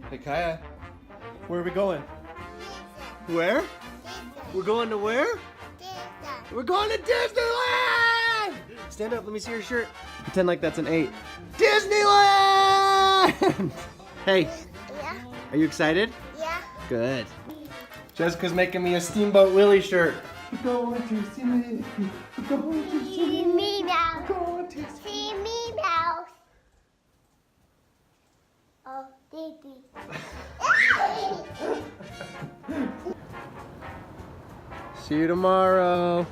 Hey Kaya, where are we going? Where? We're going to where? We're going to Disneyland! Stand up, let me see your shirt. Pretend like that's an 8. Disneyland! Hey, Yeah. are you excited? Yeah. Good. Jessica's making me a Steamboat Willie shirt. We're going to see me. We're going to See me now. Going to See me now. Oh, baby. See you tomorrow.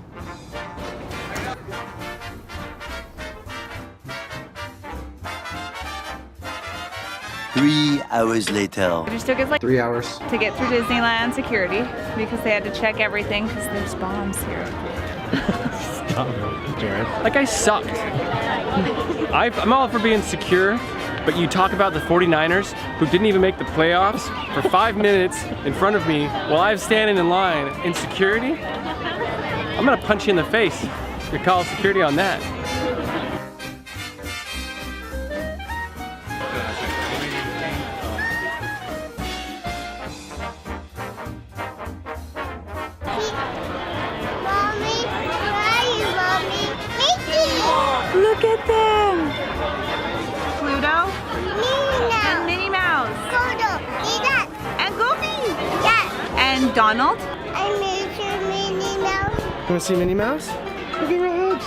Three hours later. It just took us like 3 hours. to get through Disneyland security because they had to check everything because there's bombs here. Stop, Jared. That guy sucked. I'm all for being secure, but you talk about the 49ers who didn't even make the playoffs for 5 minutes in front of me while I was standing in line in security. I'm gonna punch you in the face. You call security on that. Mommy, where are you, Mommy? Mickey! Look at them! Pluto Minnie and now. Minnie Mouse Kodo, see that? and Goofy That. and Donald. I made your Minnie now. You want to see Minnie Mouse? Look at her hugs.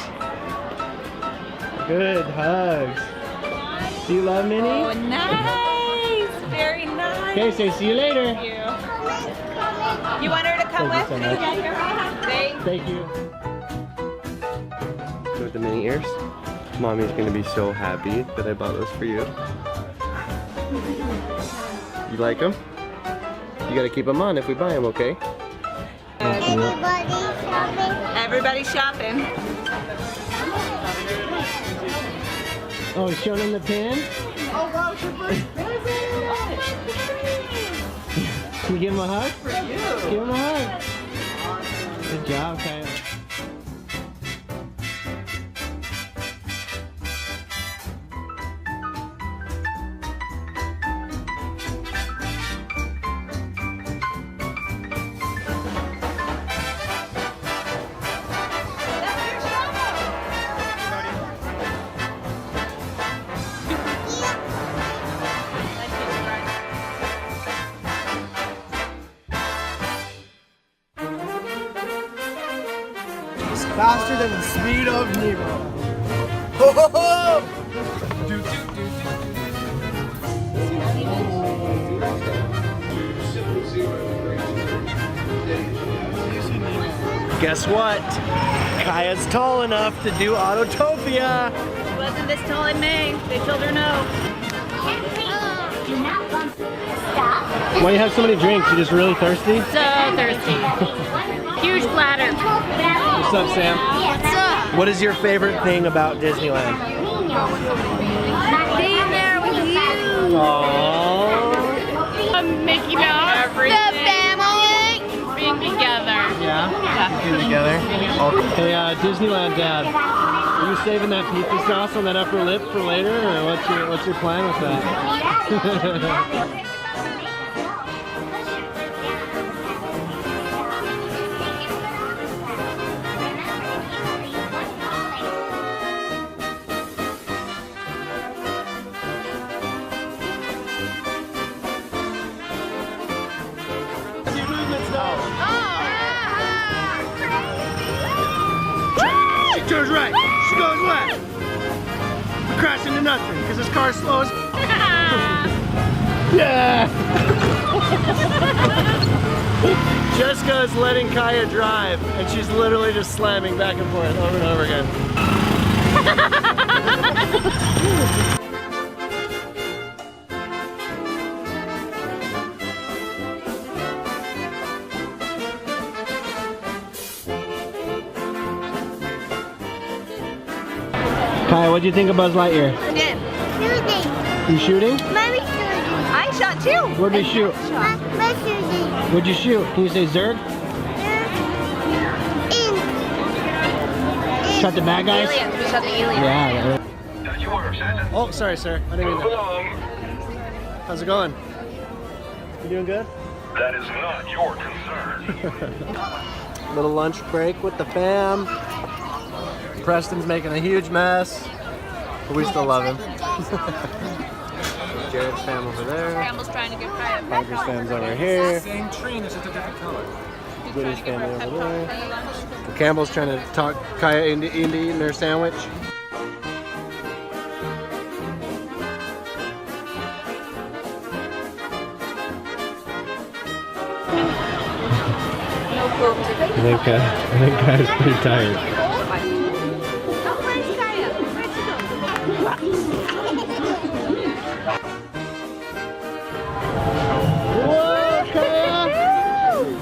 Good hugs. Do you love Minnie? Oh, nice! Very nice. Okay, say see you later. Thank you. You want her to come Thank with you so me? Thank you. With the mini ears. Mommy's gonna be so happy that I bought those for you. You like them? You gotta keep them on if we buy them, okay? Everybody shopping. Everybody's shopping. Oh, he's showing him the pin? Oh, wow, it's your first Can we give him a hug? For you. Give him a hug. Good job, Kyle. Faster than the speed of Nemo. Ho ho ho! Guess what? Kaya's tall enough to do Autotopia. She wasn't this tall in May. They told her no. Do not want to stop. Why do you have so many drinks? You just really thirsty? So thirsty. Huge bladder. What's up, Sam? What's up? What is your favorite thing about Disneyland? Being there with you. Aww. Mickey Mouse. Everything. The family. Being together. Yeah? Get together. Hey, Disneyland Dad, are you saving that pizza sauce on that upper lip for later, or what's your plan with that? She turns right, she goes left. We crash into nothing because this car slows. Yeah! Jessica is letting Kaya drive, and she's literally just slamming back and forth over and over again. Kaya, what'd you think of Buzz Lightyear? Did. Shooting. You shooting? Mommy shooting. I shot too. What'd you shoot? My shooting. What'd you shoot? Can you say Zerg? In. Shot the bad guys? Aliens. We shot the aliens. Yeah. Oh, sorry, sir. I didn't mean that. How's it going? You doing good? That is not your concern. Little lunch break with the fam. Preston's making a huge mess, but we still love him. Jared's fam over there. Campbell's trying to get Kaya back. Parker's fam's over here. Same train, it's just a different color. Goody's family over there. Campbell's trying to talk Kaya into eating their sandwich. No I think Kaya's pretty tired. Oh, where's Kaya? Where'd she go? Whoa, Kaya!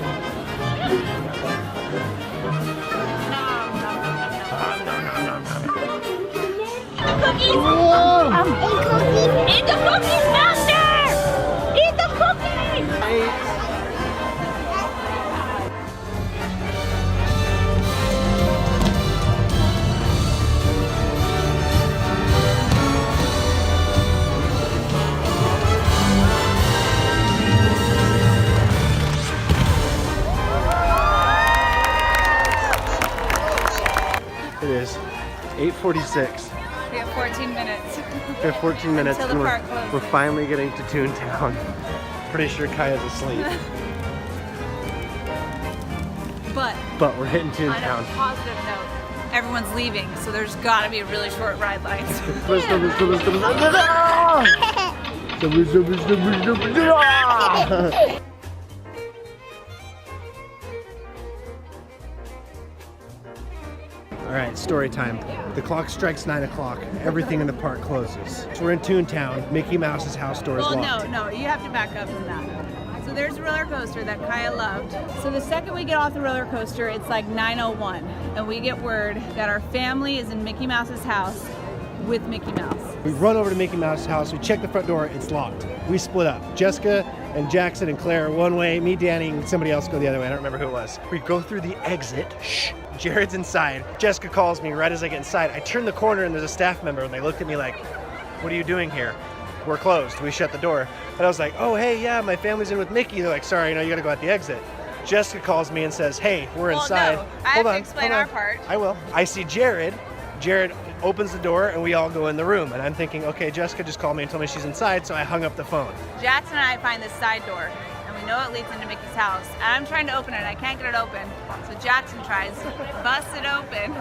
Whoa! Eat the cookies, Master! Eat the cookies! It is 8:46. We have 14 minutes. We have 14 minutes Until and the park closes. we're finally getting to Toontown. Pretty sure Kaya's asleep. But But we're hitting on a Toontown. positive note, everyone's leaving, so there's got to be really short ride lines. All right, story time. The clock strikes 9 o'clock. Everything in the park closes. So we're in Toontown. Mickey Mouse's house door is Well, locked. no, you have to back up from that. So there's a roller coaster that Kaya loved. So the second we get off the roller coaster, it's like 9:01, and we get word that our family is in Mickey Mouse's house with Mickey Mouse. We run over to Mickey Mouse's house. We check the front door. It's locked. We split up. Jessica and Jackson and Claire are one way. Me, Danny, and somebody else go the other way. I don't remember who it was. We go through the exit. Shh. Jared's inside. Jessica calls me right as I get inside. I turn the corner and there's a staff member and they look at me like, "What are you doing here?" "We're closed." We shut the door. And I was like, "Oh, hey, yeah, my family's in with Mickey." They're like, "Sorry, no, you gotta go out the exit." Jessica calls me and says, "Hey, we're Well, inside." no, I have to explain our part. I will. I see Jared. Jared opens the door and we all go in the room. And I'm thinking, okay, Jessica just called me and told me she's inside, so I hung up the phone. Jackson and I find this side door, and we know it leads into Mickey's house. And I'm trying to open it, I can't get it open. So Jackson tries, busts it open,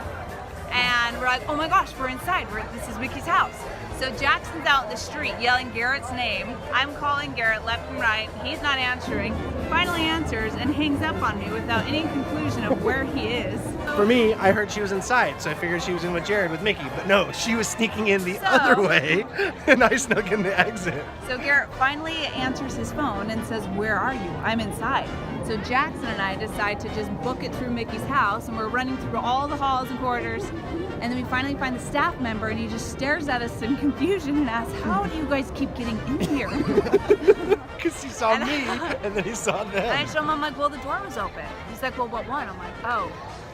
and we're like, oh my gosh, we're inside. This is Mickey's house. So Jackson's out in the street yelling Garrett's name. I'm calling Garrett left and right. He's not answering. Finally answers and hangs up on me without any conclusion of where he is. For me, I heard she was inside, so I figured she was in with Jared with Mickey. But no, she was sneaking in the other way, and I snuck in the exit. So Garrett finally answers his phone and says, "Where are you?" "I'm inside." So Jackson and I decide to just book it through Mickey's house, and we're running through all the halls and corridors, and then we finally find the staff member, and he just stares at us in confusion and asks, "How do you guys keep getting in here?" Because he saw me, and then he saw And I them. show him, I'm like, "Well, the door was open." He's like, "Well, what one?" I'm like, "Oh,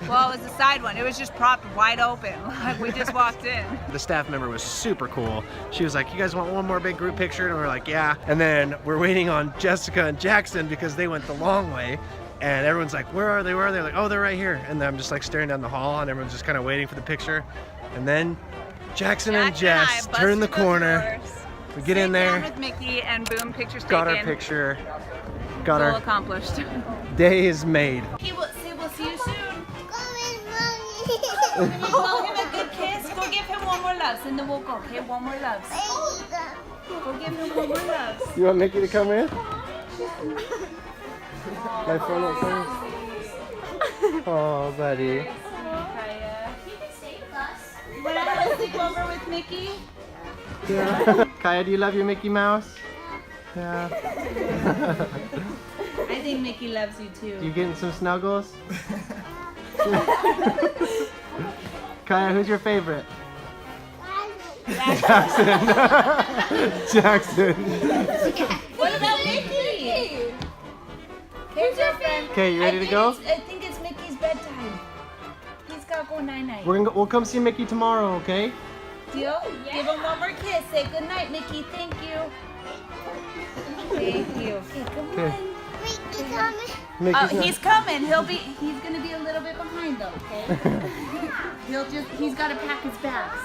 well, it was the side one. It was just propped wide open. Like, we just walked in." The staff member was super cool. She was like, "You guys want one more big group picture?" And we're like, "Yeah." And then we're waiting on Jessica and Jackson because they went the long way. And everyone's like, "Where are they? Where are they?" Like, "Oh, they're right here." And then I'm just like staring down the hall, and everyone's just kind of waiting for the picture. And then Jackson and Jess turn the corner. We get in there. With Mickey, and boom, picture's Got taken. our picture. Got Goal our accomplished. day is made. He will say, "We'll see you soon." Go with mommy. Blow him a good kiss. Go give him one more loves, and then we'll go. Okay, one more loves. Go give him one more loves. You want Mickey to come in? My phone won't sing. Oh, buddy. Kaya. You wanna have a sleepover with Mickey? Yeah. Kaya, do you love your Mickey Mouse? Yeah. I think Mickey loves you too. You getting some snuggles? Kaya, who's your favorite? Jackson. Jackson. What about Mickey? Who's your friend? Okay, you ready to go? I think it's Mickey's bedtime. He's got to go night-night. We'll come see Mickey tomorrow, okay? Deal? Yeah. Give him one more kiss. Say good night, Mickey. Thank you. Thank you. Okay. Oh, he's coming. He's gonna be a little bit behind though, okay? He's gotta pack his bags.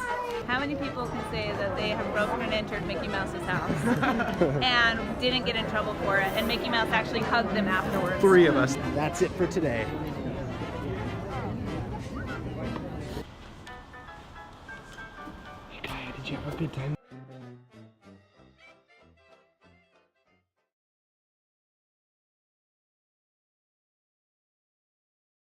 How many people can say that they have broken and entered Mickey Mouse's house and didn't get in trouble for it, and Mickey Mouse actually hugged them afterwards? 3 of us. That's it for today. Hey Kaya, did you have a good time?